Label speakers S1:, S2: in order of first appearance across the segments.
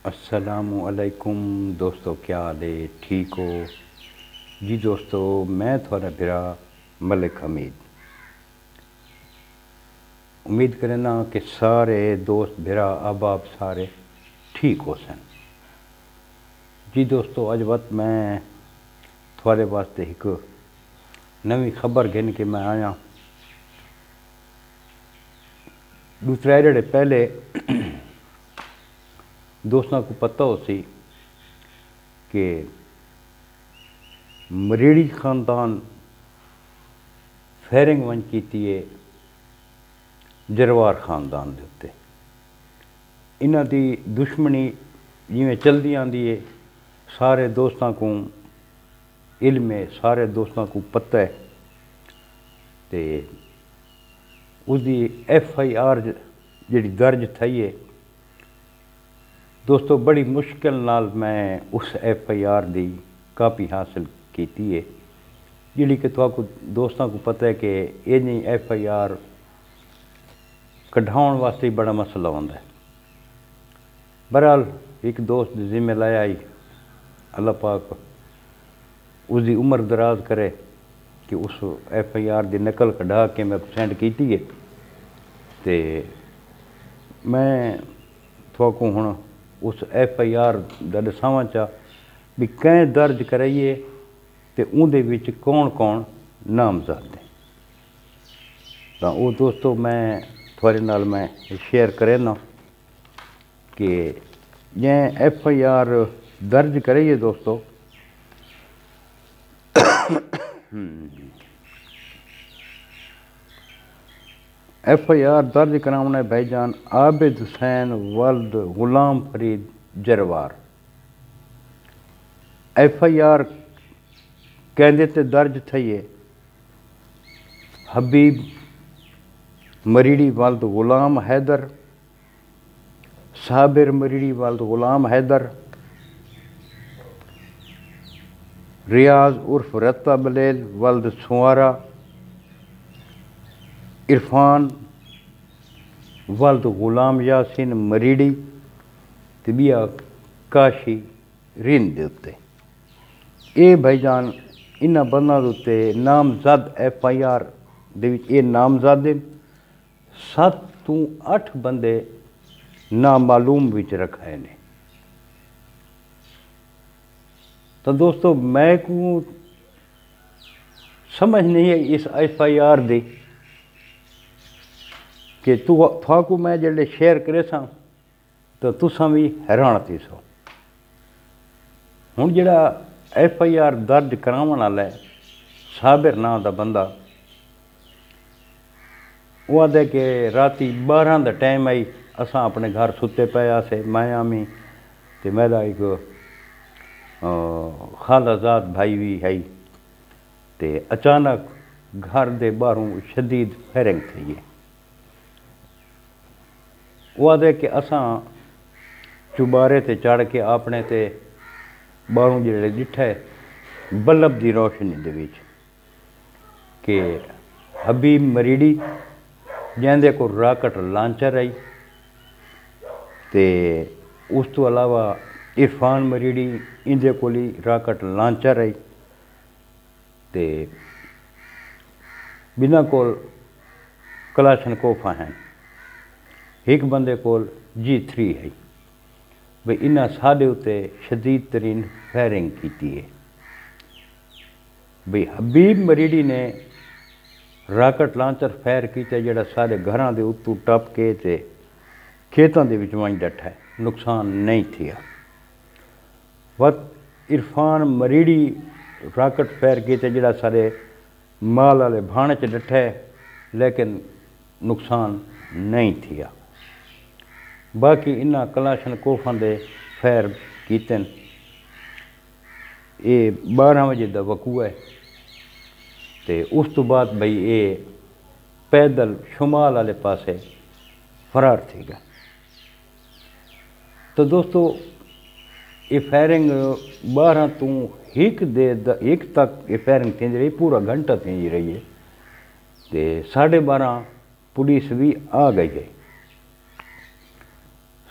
S1: السلام علیکم دوستو، کیا حال ہے؟ ٹھیک ہو جی دوستو؟ میں تھوڑا بھرا ملک حمید امید کرنا کہ سارے دوست بھرا احباب سارے ٹھیک ہو سن جی دوستو، اج وقت میں تھوڑے واسطے ایک نوی خبر گھن کے میں آیا۔ دوسرے جڑے پہلے دوستوں کو پتہ ہو سی کہ مریڑی خاندان فائرنگ ون کیتی ہے جروار خاندان دے اتے۔ انہاں دی دشمنی جویں چلدی آندی ہے، سارے دوستاں کو علم ہے، سارے دوستاں کو پتہ ہے تے اس دی ایف آئی آر جڑی درج تھئی ہے دوستو، بڑی مشکل نال میں اس ایف آئی آر دی کاپی حاصل کیتی ہے، جڑی کہ تھوڑا دوستاں کو پتہ ہے کہ یہ نہیں ایف آئی آر کڈھاؤن واسطے بڑا مسئلہ ہوندا ہے۔ بہرحال ایک دوست دی ذمہ لایا آئی، اللہ پاک اس دی عمر دراز کرے کہ اس ایف آئی آر دی نقل کڈھا کے میں سینڈ کیتی ہے تے میں تھوڑا کو ہن اس ایف آئی آر دا دساواں چاہ بھی کہیں درج کرائیے تے اون دے وچ کون کون نامزد ہیں۔ تو وہ دوستو میں تھوڑے نال میں شیئر کرے نا کہ یہ ایف آئی آر درج کرائیے دوستو، ایف آئی آر درج کراؤنا ہے بھائی جان عابد حسین ولد Ghulam Farid Jarwar. F I R کہندے تے درج تھئیے حبیب مریڑی ولد غلام حیدر، صابر مریڑی ولد غلام حیدر، ریاض عرف رتا بلیل ولد سوارا، عرفان ولد غلام یاسین مریڑی تے بیا کاشی رند دے اتے۔ اے بھائی جان انہاں بنداں دے اتے نامزد ایف آئی آر دے وچ اے نامزد ہیں، 7 تو 8 بندے نامعلوم وچ رکھائے نے۔ تو دوستو میں کو سمجھ نہیں ہے اس ایف آئی آر دی کہ تھا کو میں جڑے شیئر کرے ساں تو تساں بھی حیران تھی سو۔ ہن جڑا ایف آئی آر درج کراون والا ہے صابر نام دا بندہ، وہ آدھے کہ راتی 12 دا ٹائم آئی، اساں اپنے گھر ستے پے آسے، میں آمی تے میرا ایک خالہ زاد بھائی بھی ہے تے اچانک گھر دے باہروں شدید فائرنگ تھی ہے۔ وہ آدھے کہ اساں چوبارے تے چڑھ کے اپنے تے باہروں جڑے ڈٹھے بلب دی روشنی دے وچ کہ حبیب مریڑی جیندے کو راکٹ لانچر آئی تے اس تو علاوہ عرفان مریڑی اندے کولی راکٹ لانچر آئی تے بنا کول کلاشن کوفاں ہیں، ایک بندے کول G3 ہے۔ بھئی انہاں سادے ہوتے شدید ترین فائرنگ کیتی ہے۔ بھئی حبیب مریڑی نے راکٹ لانچر فائر کیتا جڑا سارے گھراں دے اتو ٹپ کے تے کھیتاں دے وچ ونج ڈٹھا ہے، نقصان نہیں تھیا۔ وقت عرفان مریڑی راکٹ فائر کیتا جڑا سارے مال والے بھانے چ ڈٹھا ہے لیکن نقصان نہیں تھیا۔ باقی انہاں کلاشن کوفاں دے فائر کیتن۔ یہ 12 بجے دا وقوع ہے تے اس تو بعد بھئی یہ پیدل شمال والے پاسے فرار تھی گا۔ تو دوستو یہ فائرنگ 12 تو 1 تک یہ فائرنگ تھی رہی، پورا گھنٹہ تھی رہی ہے تے 12:30 پولیس بھی آ گئی ہے۔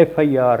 S1: FIR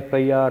S1: FIR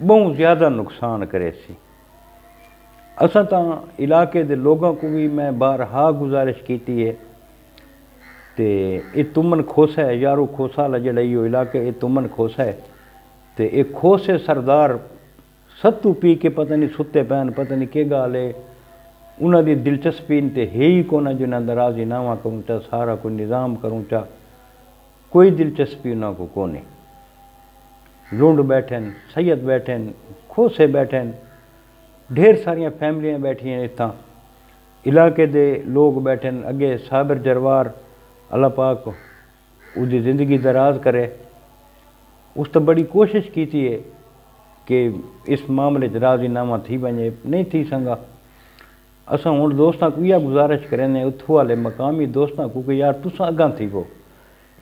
S1: بہت زیادہ نقصان کرے سی۔ اساں تا علاقے دے لوگوں کو بھی میں بارہا گزارش کیتی ہے تے یہ تمن کھوسا ہے یارو کھوسا والا جڑا یہ علاقے یہ تمن کھوسا ہے تے یہ کھوسے سردار ستو پی کے پتہ نہیں ستے پین پتہ نہیں کہ گال ہے انہاں دی دلچسپی تے ہے ہی کونا جنہاں دا راضی نامہ کروں چا سارا کوئی نظام کروں چا کوئی دلچسپی انہاں کو کونے۔ لونڈ بیٹھن سید بیٹھن کھوسے بیٹھن ڈھیر ساریاں فیملیاں بیٹھی ہیں اتھاں علاقے دے لوگ بیٹھن اگے صابر جروار اللہ پاک اس دی زندگی دراز کرے اس تو بڑی کوشش کیتی ہے کہ اس معاملے راضی نامہ تھی بنے نہیں تھی سنگا۔ اساں ہن دوستاں کو یہ گزارش کرنے اتھو والے مقامی دوستاں کو کہ یار تساں اگاں تھی وہ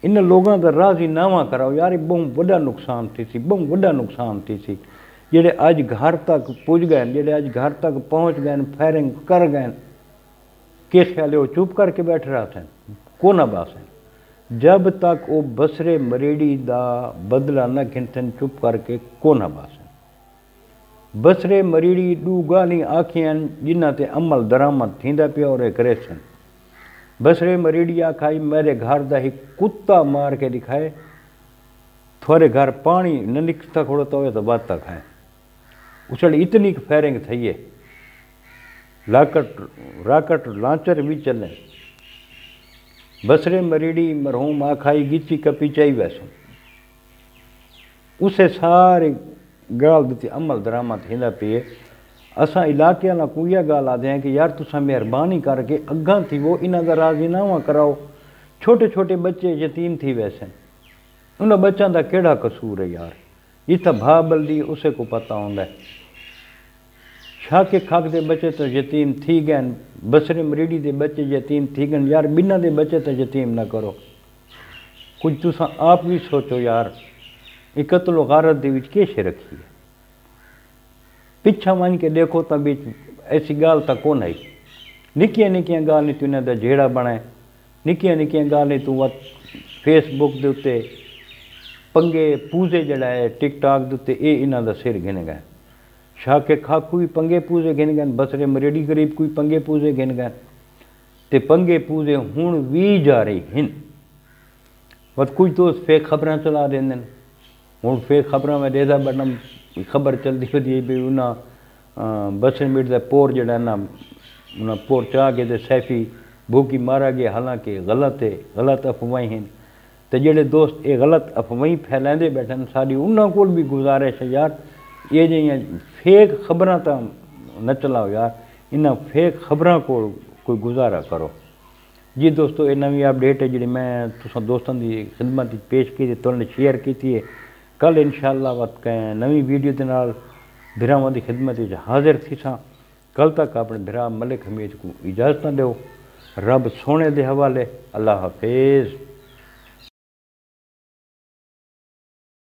S1: ان لوگوں دا راضی نامہ کراؤ یار بہت بڑا نقصان تھی سی بہت بڑا نقصان تھی سی جڑے اج گھر تک پج گئے جڑے اج گھر تک پہنچ گئے فائرنگ کر گئے کہ خیال وہ چپ کر کے بیٹھ رہا تھا کو نہ باسن جب تک وہ بسرے مریڑی دا بدلہ نہ گھنتن چپ کر کے کو نہ باسن۔ بسرے مریڑی دو گالی آکھیاں جنہ تے عمل درآمد تھیندا پیا اور کرے سن۔ بسرے مریڑی آکھائی میرے گھر دا ہی کتا مار کے دکھائے تھوڑے گھر پانی نہ نکتا کھڑتا ہوئے تو بات تک ہے اچھل اتنی فائرنگ تھی ہے راکٹ لانچر بھی چلیں۔ بسرے مریڑی مرحوم آکھائی گچی کپی چاہی ویسوں اسے سارے گال دیتی عمل درآمد ہندا پیے۔ اساں علاقے والا کو یہ گال آدھے ہیں کہ یار تساں مہربانی کر کے اگاں تھی وہ انہاں دا راضی نامہ کراؤ چھوٹے چھوٹے بچے یتیم تھی ویسے انہاں بچوں دا کیڑا قصور ہے یار یہ تو بھا بلدی اسے کو پتہ ہوندا ہے شاہ کے کھاک دے بچے تو یتیم تھی گئے بسرے مریڑی دے بچے یتیم تھی گئے یار بنا دے بچے تو یتیم نہ کرو کچھ تساں آپ بھی سوچو یار یہ قتل و غارت دے وچ کیش رکھی ہے پچھا ون کے دیکھو تو بھی ایسی گال تو کون ہے نکیاں نکیاں گال نہیں تو انہاں دا جھیڑا بنائے نکیاں نکیاں گال نہیں تو فیس بک دے اتے پنگے پوزے جڑا ہے ٹک ٹاک دے اتے اے انہاں دا سر گھن گئے شاہ کے کھاک کوئی پنگے پوزے گھن گئے بسرے مریڑی قریب کوئی پنگے پوزے گھن گئے تے پنگے پوزے ہون وی جا رہی ہن وقت کچھ تو فیک خبراں چلا دیں ہوں فیک خبراں میں دیدا بڑھنا خبر چلتی ہوتی بھی انہاں بسرے مریڑی دا پور جڑا ہے نا انہاں پور چاہ کے دے سیفی بھوکی مارا گیا حالانکہ غلط افواہیں ہیں تو جڑے دوست یہ غلط افواہیں پھیلائیں بیٹھن ساری انہاں کو بھی گزارش ہے یار یہ جہاں فیک خبراں تو نہ چلاؤ یار انہاں فیک خبراں کو کوئی گزارا کرو۔ جی دوستو یہ نوی اپڈیٹ ہے جی میں تساں دوستاں دی خدمت پیش کی تو شیئر کی ہے کل انشاءاللہ وقت کہیں نوی ویڈیو دے نال بھراواں دی خدمت حاضر تھی ساں کل تک اپنے بھرا ملک حمید کو اجازت نہ دیو رب سونے دے حوالے اللہ حافظ۔